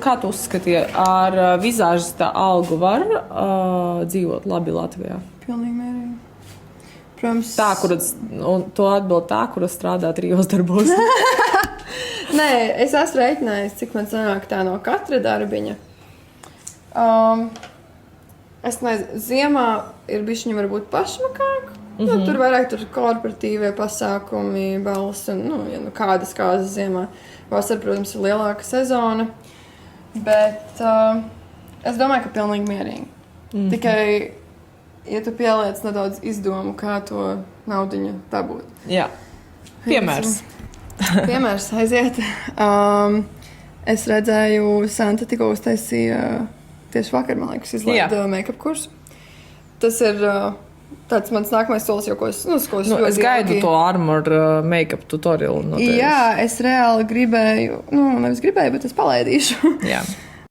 Kā tu uzskatīji, ar vizāžista algu var dzīvot labi Latvijā? Pilnīgi mierīgi. Protams, to atbild tā, kura strādā 3 darbos. Nē, es esmu rēķinājis, cik man sanāk tā no katra darbiņa. Es nezinu, ziemā ir bišķiņi varbūt pašmakāk. Tur vairāk korporatīvie pasākumi, balss un kādas kāzas ziemā. Vasar, protams, ir lielāka sezona. Bet es domāju, ka pilnīgi mierīgi. Tikai, ja tu pieliec nedaudz izdomu, kā to naudiņu dabūt. Jā. Piemērs. Piemērs aiziet. Es redzēju, Santa tikko uztaisīja tieši vakar, man liekas, izlaida make-up kursu. Tas ir tāds mans nākamais solis, ko es es gaidu to Armor make-up tutorial no tevis. Jā, es reāli gribēju, nevis gribēju, bet es palaidīšu. Jā.